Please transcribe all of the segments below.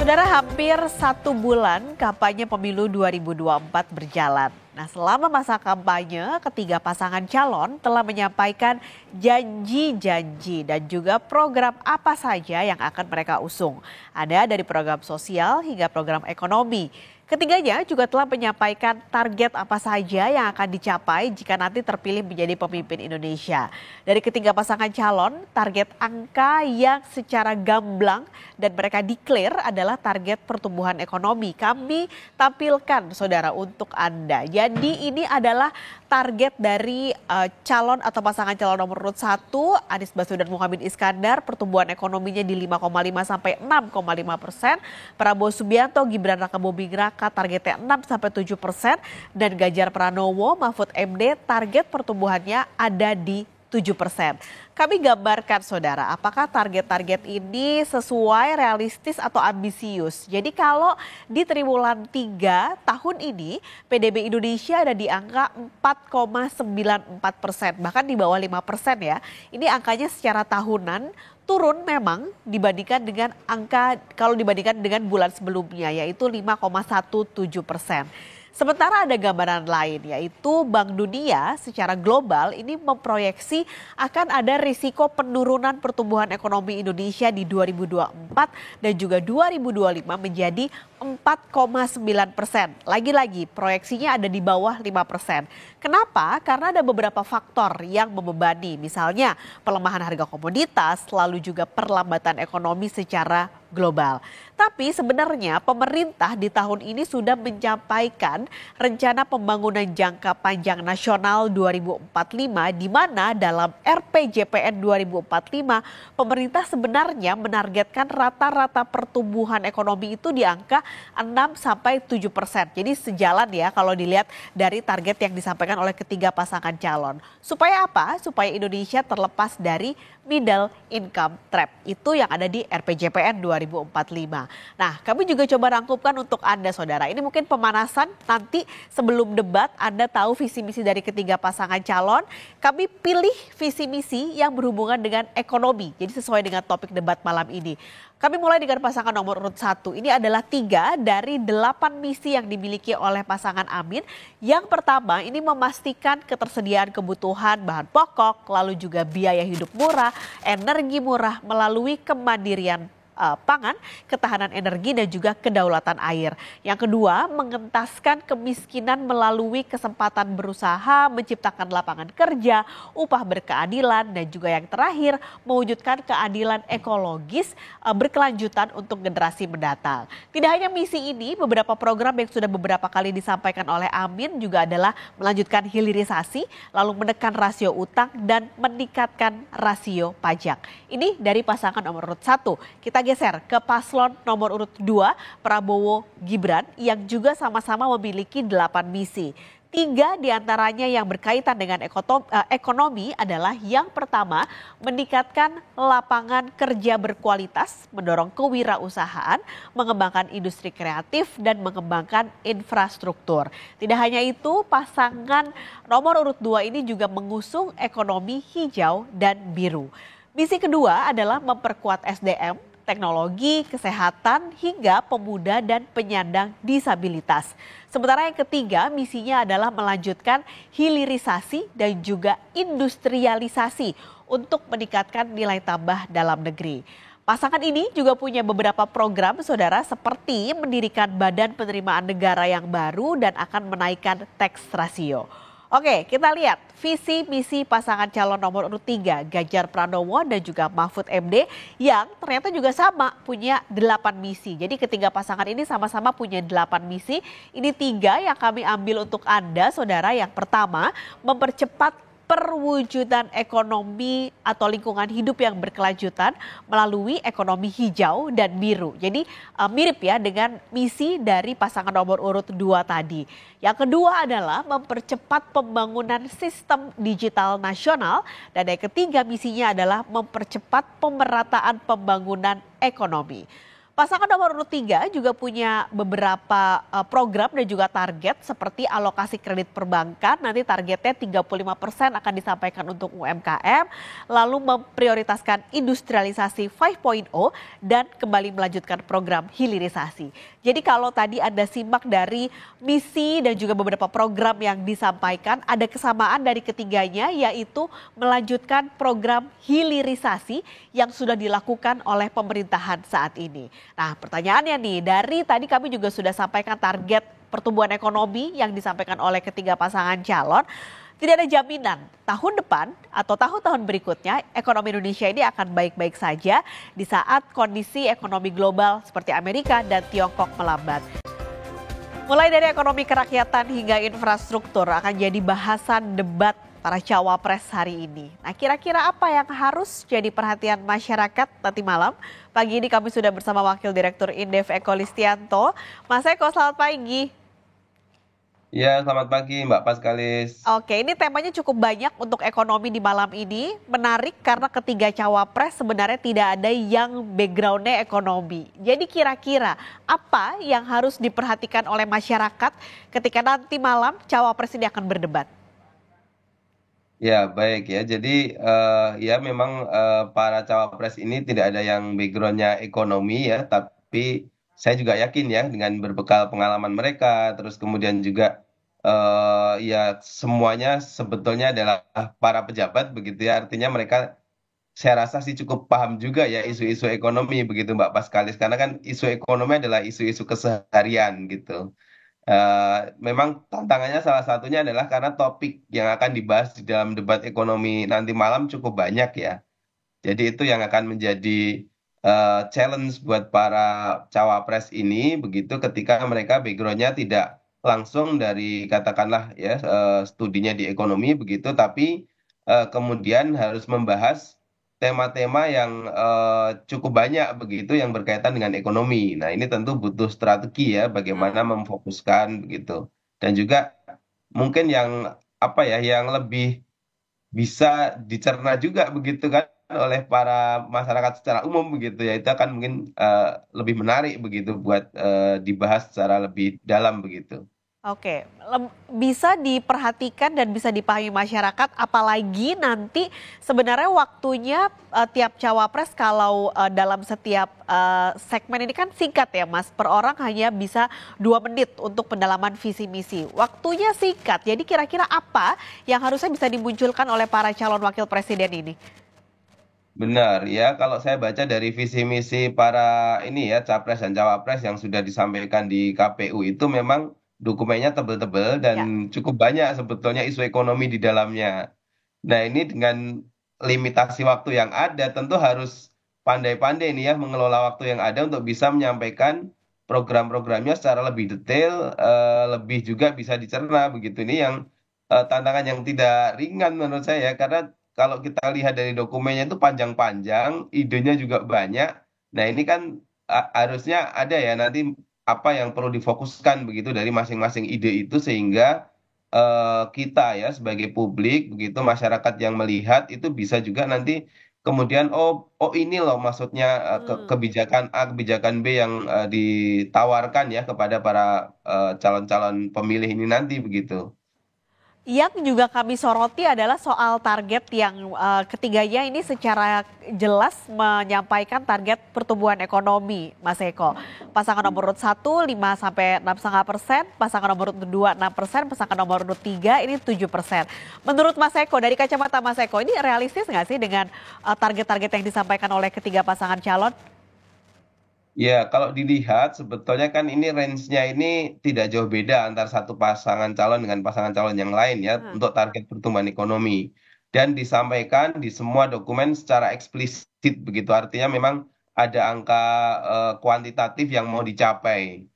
Saudara, hampir 1 bulan kampanye pemilu 2024 berjalan. Nah, selama masa kampanye, ketiga pasangan calon telah menyampaikan janji-janji dan juga program apa saja yang akan mereka usung. Ada dari program sosial hingga program ekonomi. Ketiganya juga telah menyampaikan target apa saja yang akan dicapai jika nanti terpilih menjadi pemimpin Indonesia. Dari ketiga pasangan calon, target angka yang secara gamblang dan mereka declare adalah target pertumbuhan ekonomi. Kami tampilkan, saudara, untuk Anda. Jadi ini adalah target dari calon atau pasangan calon nomor urut 1, Anies Baswedan Muhaimin Iskandar, pertumbuhan ekonominya di 5,5 sampai 6,5%. Prabowo Subianto, Gibran Rakabuming Raka targetnya 6-7%, dan Ganjar Pranowo, Mahfud MD target pertumbuhannya ada di 7%. Kami gambarkan, saudara, apakah target-target ini sesuai, realistis atau ambisius. Jadi kalau di triwulan 3 tahun ini PDB Indonesia ada di angka 4,94%, bahkan di bawah 5% ya. Ini angkanya secara tahunan turun memang dibandingkan dengan kalau dibandingkan dengan bulan sebelumnya, yaitu 5,17%. Sementara ada gambaran lain, yaitu Bank Dunia secara global ini memproyeksi akan ada risiko penurunan pertumbuhan ekonomi Indonesia di 2024 dan juga 2025 menjadi 4,9%. Lagi-lagi proyeksinya ada di bawah 5%. Kenapa? Karena ada beberapa faktor yang membebani, misalnya pelemahan harga komoditas, lalu juga perlambatan ekonomi secara global. Tapi sebenarnya pemerintah di tahun ini sudah menyampaikan rencana pembangunan jangka panjang nasional 2045, di mana dalam RPJPN 2045 pemerintah sebenarnya menargetkan rata-rata pertumbuhan ekonomi itu di angka 6-7%. Jadi sejalan ya kalau dilihat dari target yang disampaikan oleh ketiga pasangan calon. Supaya apa? Supaya Indonesia terlepas dari middle income trap. Itu yang ada di RPJPN 2045. Nah, kami juga coba rangkumkan untuk Anda, saudara. Ini mungkin pemanasan, nanti sebelum debat Anda tahu visi misi dari ketiga pasangan calon. Kami pilih visi misi yang berhubungan dengan ekonomi. Jadi sesuai dengan topik debat malam ini. Kami mulai dengan pasangan nomor urut 1. Ini adalah 3 dari 8 misi yang dimiliki oleh pasangan Amin. Yang pertama ini memastikan ketersediaan kebutuhan bahan pokok, lalu juga biaya hidup murah, energi murah melalui kemandirian pangan, ketahanan energi dan juga kedaulatan air. Yang kedua, mengentaskan kemiskinan melalui kesempatan berusaha, menciptakan lapangan kerja, upah berkeadilan, dan juga yang terakhir, mewujudkan keadilan ekologis berkelanjutan untuk generasi mendatang. Tidak hanya misi ini, beberapa program yang sudah beberapa kali disampaikan oleh Amin juga adalah melanjutkan hilirisasi, lalu menekan rasio utang dan meningkatkan rasio pajak. Ini dari pasangan nomor urut 1. Kita geser ke paslon nomor urut 2, Prabowo Gibran, yang juga sama-sama memiliki 8 misi. 3 diantaranya yang berkaitan dengan ekonomi adalah yang pertama, meningkatkan lapangan kerja berkualitas, mendorong kewirausahaan, mengembangkan industri kreatif, dan mengembangkan infrastruktur. Tidak hanya itu, pasangan nomor urut 2 ini juga mengusung ekonomi hijau dan biru. Misi kedua adalah memperkuat SDM, teknologi, kesehatan, hingga pemuda dan penyandang disabilitas. Sementara yang ketiga, misinya adalah melanjutkan hilirisasi dan juga industrialisasi untuk meningkatkan nilai tambah dalam negeri. Pasangan ini juga punya beberapa program, saudara, seperti mendirikan Badan Penerimaan Negara yang baru dan akan menaikkan tax ratio. Oke, kita lihat visi misi pasangan calon nomor urut 3, Ganjar Pranowo dan juga Mahfud MD, yang ternyata juga sama punya 8 misi. Jadi ketiga pasangan ini sama-sama punya 8 misi. Ini 3 yang kami ambil untuk Anda, saudara. Yang pertama, mempercepat perwujudan ekonomi atau lingkungan hidup yang berkelanjutan melalui ekonomi hijau dan biru. Jadi mirip ya dengan misi dari pasangan nomor urut 2 tadi. Yang kedua adalah mempercepat pembangunan sistem digital nasional, dan yang ketiga misinya adalah mempercepat pemerataan pembangunan ekonomi. Pasangan nomor urut 3 juga punya beberapa program dan juga target seperti alokasi kredit perbankan. Nanti targetnya 35% akan disampaikan untuk UMKM, lalu memprioritaskan industrialisasi 5.0 dan kembali melanjutkan program hilirisasi. Jadi kalau tadi Anda simak dari misi dan juga beberapa program yang disampaikan, ada kesamaan dari ketiganya yaitu melanjutkan program hilirisasi yang sudah dilakukan oleh pemerintahan saat ini. Nah, pertanyaannya nih, dari tadi kami juga sudah sampaikan target pertumbuhan ekonomi yang disampaikan oleh ketiga pasangan calon. Tidak ada jaminan tahun depan atau tahun-tahun berikutnya ekonomi Indonesia ini akan baik-baik saja di saat kondisi ekonomi global seperti Amerika dan Tiongkok melambat. Mulai dari ekonomi kerakyatan hingga infrastruktur akan jadi bahasan debat para cawapres hari ini. Nah, kira-kira apa yang harus jadi perhatian masyarakat nanti malam? Pagi ini kami sudah bersama Wakil Direktur Indef Eko Listianto. Mas Eko, selamat pagi. Ya, selamat pagi Mbak Paskalis. Oke, ini temanya cukup banyak untuk ekonomi di malam ini. Menarik karena ketiga cawapres sebenarnya tidak ada yang backgroundnya ekonomi. Jadi kira-kira apa yang harus diperhatikan oleh masyarakat ketika nanti malam cawapres ini akan berdebat? Ya, baik ya. Jadi ya memang para cawapres ini tidak ada yang backgroundnya ekonomi ya, tapi saya juga yakin ya dengan berbekal pengalaman mereka, terus kemudian juga ya semuanya sebetulnya adalah para pejabat begitu ya. Artinya mereka saya rasa sih cukup paham juga ya isu-isu ekonomi begitu Mbak Paskalis, karena kan isu ekonomi adalah isu-isu keseharian gitu. Memang tantangannya salah satunya adalah karena topik yang akan dibahas di dalam debat ekonomi nanti malam cukup banyak ya. Jadi itu yang akan menjadi challenge buat para cawapres ini begitu ketika mereka backgroundnya tidak langsung dari katakanlah ya studinya di ekonomi begitu, tapi kemudian harus membahas tema-tema yang cukup banyak begitu yang berkaitan dengan ekonomi. Nah, ini tentu butuh strategi ya bagaimana memfokuskan begitu. Dan juga mungkin yang apa ya yang lebih bisa dicerna juga begitu kan oleh para masyarakat secara umum begitu ya. Itu akan mungkin lebih menarik begitu buat dibahas secara lebih dalam begitu. Oke, bisa diperhatikan dan bisa dipahami masyarakat, apalagi nanti sebenarnya waktunya tiap cawapres kalau dalam setiap segmen ini kan singkat ya Mas, per orang hanya bisa 2 menit untuk pendalaman visi misi. Waktunya singkat, jadi kira-kira apa yang harusnya bisa dimunculkan oleh para calon wakil presiden ini? Benar ya, kalau saya baca dari visi misi para ini ya capres dan cawapres yang sudah disampaikan di KPU itu memang dokumennya tebel-tebel dan Ya. cukup banyak sebetulnya isu ekonomi di dalamnya. Nah, ini dengan limitasi waktu yang ada tentu harus pandai-pandai nih ya mengelola waktu yang ada untuk bisa menyampaikan program-programnya secara lebih detail, lebih juga bisa dicerna begitu. Ini yang tantangan yang tidak ringan menurut saya karena kalau kita lihat dari dokumennya itu panjang-panjang, idenya juga banyak. Nah, ini kan harusnya ada ya nanti apa yang perlu difokuskan begitu dari masing-masing ide itu sehingga kita ya sebagai publik begitu masyarakat yang melihat itu bisa juga nanti kemudian oh ini loh maksudnya kebijakan A kebijakan B yang ditawarkan ya kepada para calon-calon pemilih ini nanti begitu. Yang juga kami soroti adalah soal target yang ketiganya ini secara jelas menyampaikan target pertumbuhan ekonomi, Mas Eko. Pasangan nomor urut 1 5 sampai 6,5%, pasangan nomor urut 2 6%, pasangan nomor urut 3 ini 7%. Menurut Mas Eko, dari kacamata Mas Eko, ini realistis nggak sih dengan target-target yang disampaikan oleh ketiga pasangan calon? Ya, kalau dilihat sebetulnya kan ini range-nya ini tidak jauh beda antara satu pasangan calon dengan pasangan calon yang lain ya untuk target pertumbuhan ekonomi. Dan disampaikan di semua dokumen secara eksplisit begitu. Artinya memang ada angka kuantitatif yang mau dicapai.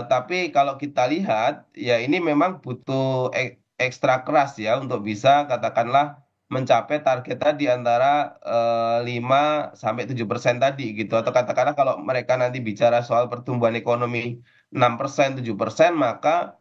Tapi kalau kita lihat ya ini memang butuh ekstra keras ya untuk bisa katakanlah mencapai target tadi antara 5 sampai 7% tadi gitu atau katakanlah kalau mereka nanti bicara soal pertumbuhan ekonomi 6% 7% maka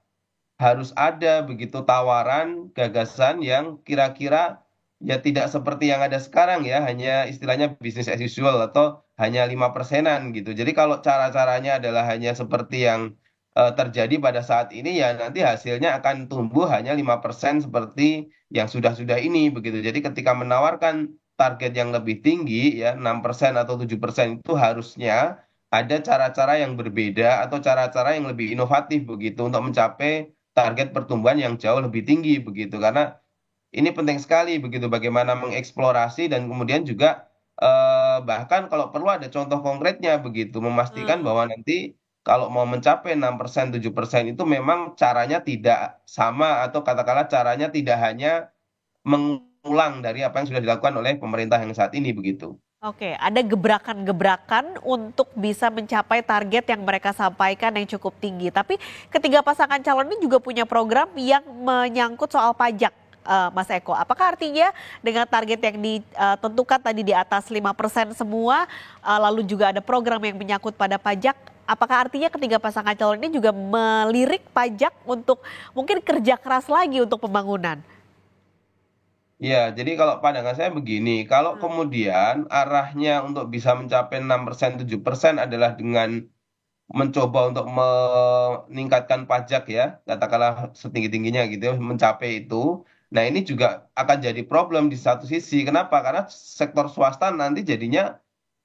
harus ada begitu tawaran gagasan yang kira-kira ya tidak seperti yang ada sekarang ya, hanya istilahnya business as usual atau hanya 5%-an gitu. Jadi kalau cara-caranya adalah hanya seperti yang terjadi pada saat ini ya nanti hasilnya akan tumbuh hanya 5% seperti yang sudah-sudah ini begitu. Jadi ketika menawarkan target yang lebih tinggi ya 6% atau 7% itu harusnya ada cara-cara yang berbeda atau cara-cara yang lebih inovatif begitu untuk mencapai target pertumbuhan yang jauh lebih tinggi begitu. Karena ini penting sekali begitu bagaimana mengeksplorasi dan kemudian juga bahkan kalau perlu ada contoh konkretnya begitu memastikan Hmm. bahwa nanti kalau mau mencapai 6% 7% itu memang caranya tidak sama atau katakanlah caranya tidak hanya mengulang dari apa yang sudah dilakukan oleh pemerintah yang saat ini begitu. Oke, ada gebrakan-gebrakan untuk bisa mencapai target yang mereka sampaikan yang cukup tinggi. Tapi ketiga pasangan calon ini juga punya program yang menyangkut soal pajak, Mas Eko. Apakah artinya dengan target yang ditentukan tadi di atas 5% semua, lalu juga ada program yang menyangkut pada pajak, apakah artinya ketiga pasangan calon ini juga melirik pajak untuk mungkin kerja keras lagi untuk pembangunan? Ya, jadi kalau pandangan saya begini, kalau Hmm. kemudian arahnya untuk bisa mencapai 6% 7% adalah dengan mencoba untuk meningkatkan pajak ya, katakanlah setinggi-tingginya gitu ya, mencapai itu. Nah, ini juga akan jadi problem di satu sisi. Kenapa? Karena sektor swasta nanti jadinya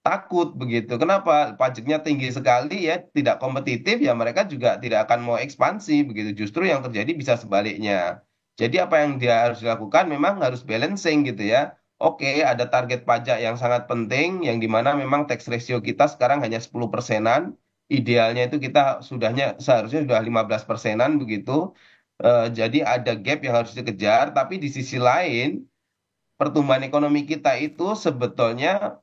takut begitu. Kenapa? Pajaknya tinggi sekali ya, tidak kompetitif ya mereka juga tidak akan mau ekspansi begitu. Justru yang terjadi bisa sebaliknya. Jadi apa yang dia harus dilakukan memang harus balancing gitu ya. Oke, ada target pajak yang sangat penting yang dimana memang tax ratio kita sekarang hanya 10%-an. Idealnya itu kita seharusnya sudah 15%-an begitu. Jadi ada gap yang harus dikejar, tapi di sisi lain pertumbuhan ekonomi kita itu sebetulnya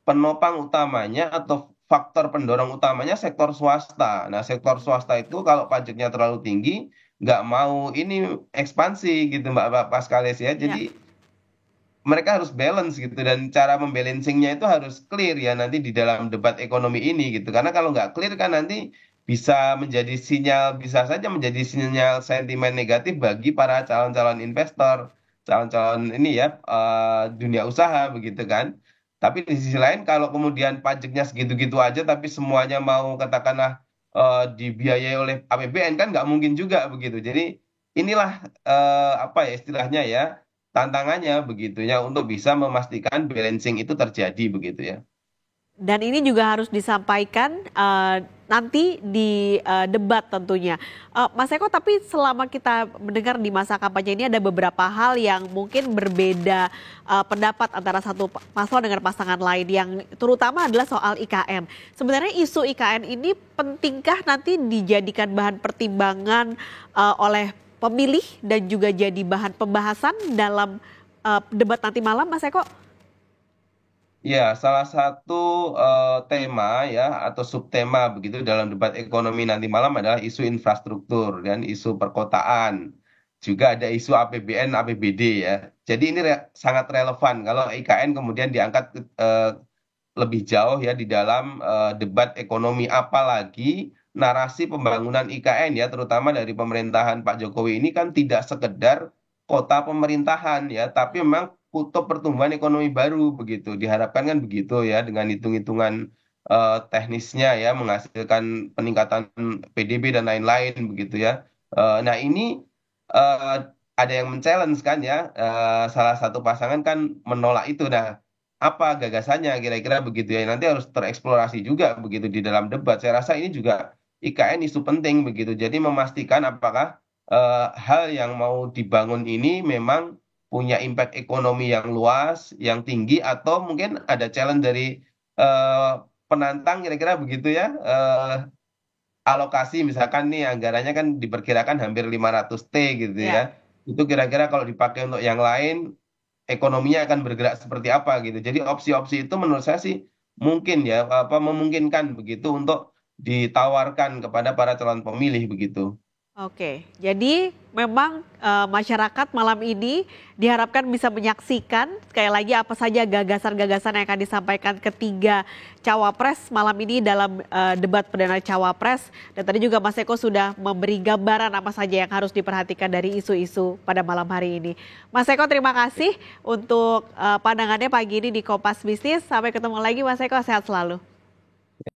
penopang utamanya atau faktor pendorong utamanya sektor swasta. Nah, sektor swasta itu kalau pajaknya terlalu tinggi, nggak mau ini ekspansi gitu Mbak Paskalis ya. Ya. Jadi mereka harus balance gitu dan cara membalancingnya itu harus clear ya nanti di dalam debat ekonomi ini gitu. Karena kalau nggak clear kan nanti bisa saja menjadi sinyal sentimen negatif bagi para calon-calon investor, calon-calon ini ya dunia usaha begitu kan. Tapi di sisi lain kalau kemudian pajaknya segitu-gitu aja tapi semuanya mau katakanlah dibiayai oleh APBN kan nggak mungkin juga begitu. Jadi inilah apa ya istilahnya ya tantangannya begitu ya untuk bisa memastikan balancing itu terjadi begitu ya. Dan ini juga harus disampaikan nanti di debat tentunya. Mas Eko, tapi selama kita mendengar di masa kampanye ini ada beberapa hal yang mungkin berbeda pendapat antara satu paslon dengan pasangan lain yang terutama adalah soal IKN. Sebenarnya isu IKN ini pentingkah nanti dijadikan bahan pertimbangan oleh pemilih dan juga jadi bahan pembahasan dalam debat nanti malam, Mas Eko? Ya, salah satu tema ya atau subtema begitu dalam debat ekonomi nanti malam adalah isu infrastruktur dan isu perkotaan. Juga ada isu APBN, APBD ya. Jadi ini sangat relevan kalau IKN kemudian diangkat lebih jauh ya di dalam debat ekonomi apalagi narasi pembangunan IKN ya terutama dari pemerintahan Pak Jokowi ini kan tidak sekedar kota pemerintahan ya tapi memang kutub pertumbuhan ekonomi baru begitu diharapkan kan begitu ya dengan hitung-hitungan teknisnya ya menghasilkan peningkatan PDB dan lain-lain begitu ya. Nah ini eh, ada yang men-challenge kan ya salah satu pasangan kan menolak itu. Nah apa gagasannya kira-kira begitu ya nanti harus tereksplorasi juga begitu di dalam debat. Saya rasa ini juga IKN isu penting begitu. Jadi memastikan apakah hal yang mau dibangun ini memang punya impact ekonomi yang luas, yang tinggi atau mungkin ada challenge dari eh, penantang kira-kira begitu ya. Alokasi misalkan nih anggarannya kan diperkirakan hampir 500 T gitu ya. Ya. Itu kira-kira kalau dipakai untuk yang lain ekonominya akan bergerak seperti apa gitu. Jadi opsi-opsi itu menurut saya sih mungkin ya apa memungkinkan begitu untuk ditawarkan kepada para calon pemilih begitu. Oke, jadi memang masyarakat malam ini diharapkan bisa menyaksikan sekali lagi apa saja gagasan-gagasan yang akan disampaikan ketiga cawapres malam ini dalam debat perdana cawapres. Dan tadi juga Mas Eko sudah memberi gambaran apa saja yang harus diperhatikan dari isu-isu pada malam hari ini. Mas Eko, terima kasih untuk pandangannya pagi ini di Kompas Bisnis. Sampai ketemu lagi Mas Eko, sehat selalu.